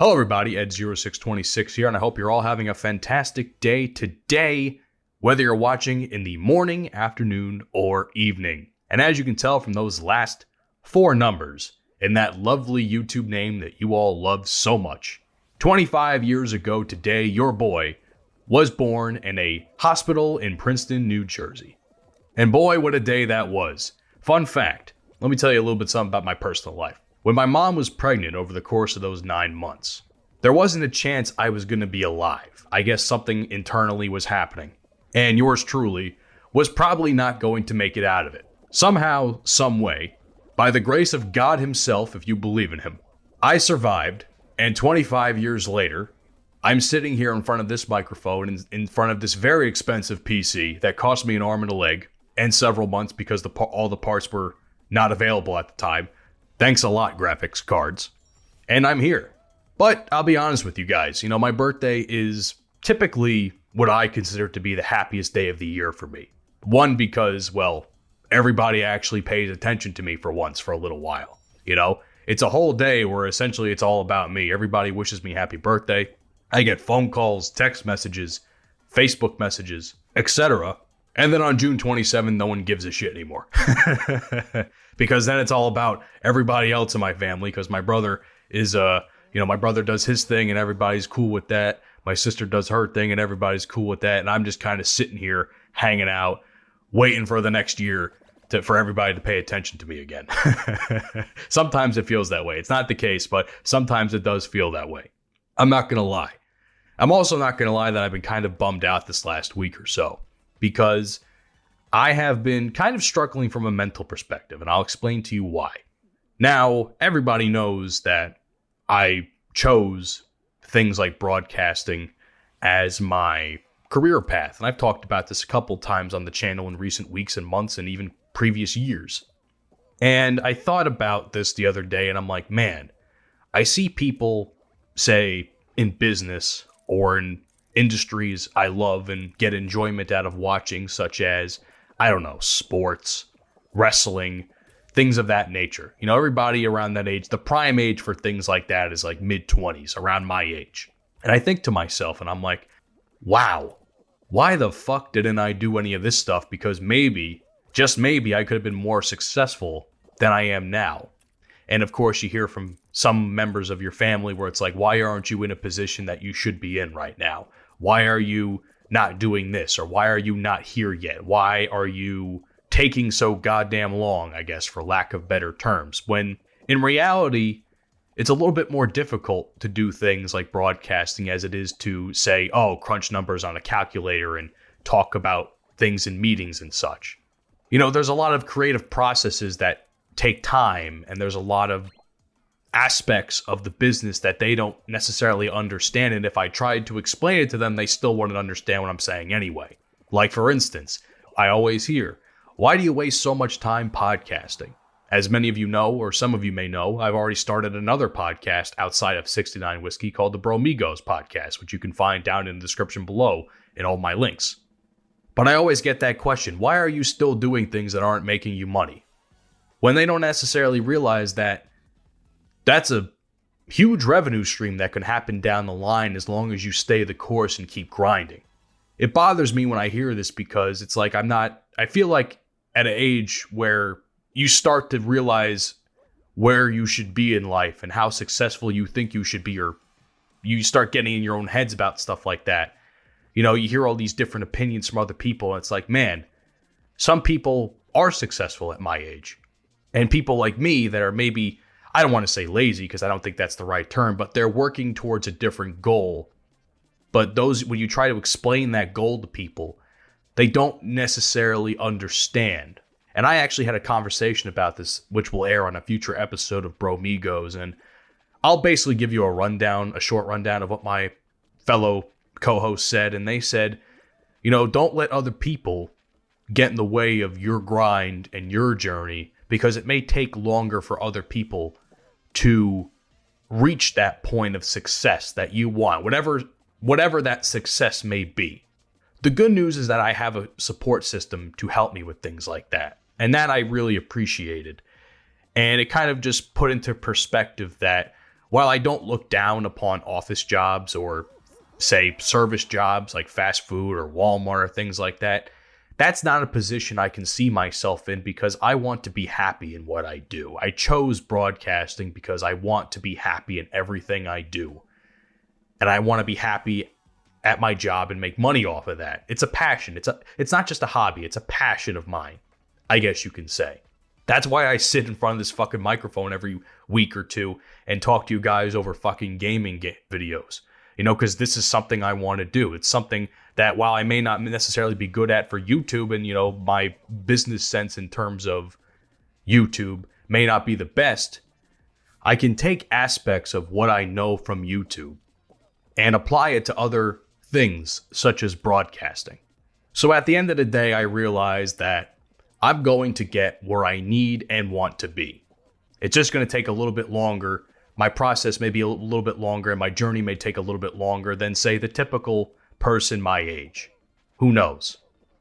Hello everybody, Edge0626 here, and I hope you're all having a fantastic day today, whether you're watching in the morning, afternoon, or evening. And as you can tell from those last four numbers in that lovely YouTube name that you all love so much, 25 years ago today, your boy was born in a hospital in Princeton, New Jersey. And boy, what a day that was. Fun fact, let me tell you a little bit something about my personal life. When my mom was pregnant over the course of those 9 months, there wasn't a chance I was going to be alive. I guess something internally was happening. And yours truly was probably not going to make it out of it. Somehow, some way, by the grace of God himself, if you believe in him, I survived. And 25 years later, I'm sitting here in front of this microphone and in front of this very expensive PC that cost me an arm and a leg and several months because all the parts were not available at the time. Thanks a lot, graphics cards. And I'm here. But I'll be honest with you guys, my birthday is typically what I consider to be the happiest day of the year for me. One, because, well, everybody actually pays attention to me for once for a little while. It's a whole day where essentially it's all about me. Everybody wishes me happy birthday. I get phone calls, text messages, Facebook messages, etc. And then on June 27th, no one gives a shit anymore. Because then it's all about everybody else in my family. Because my brother is, my brother does his thing and everybody's cool with that. My sister does her thing and everybody's cool with that. And I'm just kind of sitting here, hanging out, waiting for the next year for everybody to pay attention to me again. Sometimes it feels that way. It's not the case, but sometimes it does feel that way. I'm not going to lie. I'm also not going to lie that I've been kind of bummed out this last week or so. Because I have been kind of struggling from a mental perspective, and I'll explain to you why. Now, everybody knows that I chose things like broadcasting as my career path, and I've talked about this a couple times on the channel in recent weeks and months and even previous years. And I thought about this the other day, and I'm like, man, I see people, say, in business or in industries I love and get enjoyment out of watching, such as, sports, wrestling, things of that nature. Everybody around that age, the prime age for things like that is like mid-20s, around my age. And I think to myself, and I'm like, wow, why the fuck didn't I do any of this stuff? Because maybe, just maybe, I could have been more successful than I am now. And of course, you hear from some members of your family where it's like, why aren't you in a position that you should be in right now? Why are you not doing this? Or why are you not here yet? Why are you taking so goddamn long, I guess, for lack of better terms? When in reality, it's a little bit more difficult to do things like broadcasting as it is to say, crunch numbers on a calculator and talk about things in meetings and such. There's a lot of creative processes that take time, and there's a lot of aspects of the business that they don't necessarily understand, and if I tried to explain it to them, they still wouldn't understand what I'm saying anyway. Like, for instance, I always hear, why do you waste so much time podcasting? As many of you know, or some of you may know, I've already started another podcast outside of 69 Whiskey called the Bromigos podcast, which you can find down in the description below in all my links. But I always get that question, why are you still doing things that aren't making you money? When they don't necessarily realize that that's a huge revenue stream that could happen down the line as long as you stay the course and keep grinding. It bothers me when I hear this because it's like I feel like at an age where you start to realize where you should be in life and how successful you think you should be, or you start getting in your own heads about stuff like that. You hear all these different opinions from other people, and it's like, man, some people are successful at my age. And people like me that are maybe, I don't want to say lazy because I don't think that's the right term, but they're working towards a different goal. But when you try to explain that goal to people, they don't necessarily understand. And I actually had a conversation about this, which will air on a future episode of Bromigos. And I'll basically give you a short rundown of what my fellow co-hosts said. And they said, don't let other people get in the way of your grind and your journey, because it may take longer for other people to reach that point of success that you want, whatever that success may be. The good news is that I have a support system to help me with things like that, and that I really appreciated. And it kind of just put into perspective that while I don't look down upon office jobs or, say, service jobs like fast food or Walmart or things like that, that's not a position I can see myself in because I want to be happy in what I do. I chose broadcasting because I want to be happy in everything I do. And I want to be happy at my job and make money off of that. It's a passion. It's not just a hobby. It's a passion of mine, I guess you can say. That's why I sit in front of this fucking microphone every week or two and talk to you guys over fucking gaming videos. You know, because this is something I want to do. It's something that while I may not necessarily be good at for YouTube and, you know, my business sense in terms of YouTube may not be the best, I can take aspects of what I know from YouTube and apply it to other things such as broadcasting. So at the end of the day, I realized that I'm going to get where I need and want to be. It's just going to take a little bit longer. My process may be a little bit longer and my journey may take a little bit longer than, say, the typical person my age. Who knows?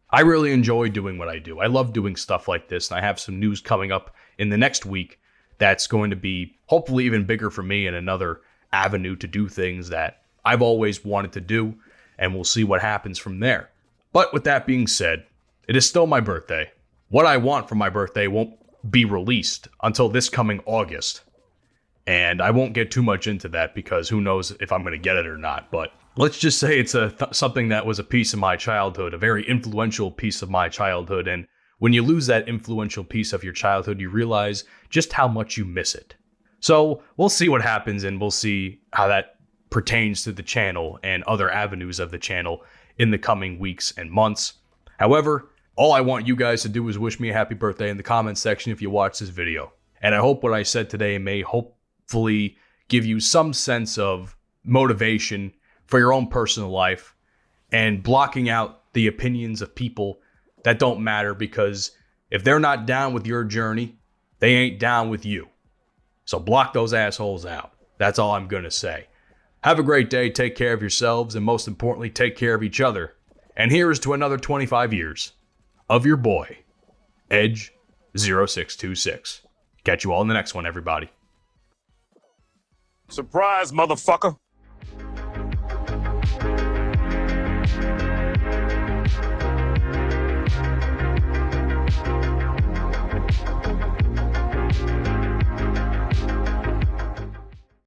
I really enjoy doing what I do. I love doing stuff like this, and I have some news coming up in the next week that's going to be hopefully even bigger for me and another avenue to do things that I've always wanted to do, and we'll see what happens from there. But with that being said, it is still my birthday. What I want for my birthday won't be released until this coming August. And I won't get too much into that because who knows if I'm going to get it or not. But let's just say it's something that was a piece of my childhood, a very influential piece of my childhood. And when you lose that influential piece of your childhood, you realize just how much you miss it. So we'll see what happens, and we'll see how that pertains to the channel and other avenues of the channel in the coming weeks and months. However, all I want you guys to do is wish me a happy birthday in the comments section if you watch this video. And I hope what I said today may hopefully give you some sense of motivation for your own personal life and blocking out the opinions of people that don't matter, because if they're not down with your journey, they ain't down with you. So block those assholes out. That's all I'm going to say. Have a great day, take care of yourselves, and most importantly, take care of each other. And here's to another 25 years of your boy, Edge0626. Catch you all in the next one, everybody. Surprise, motherfucker.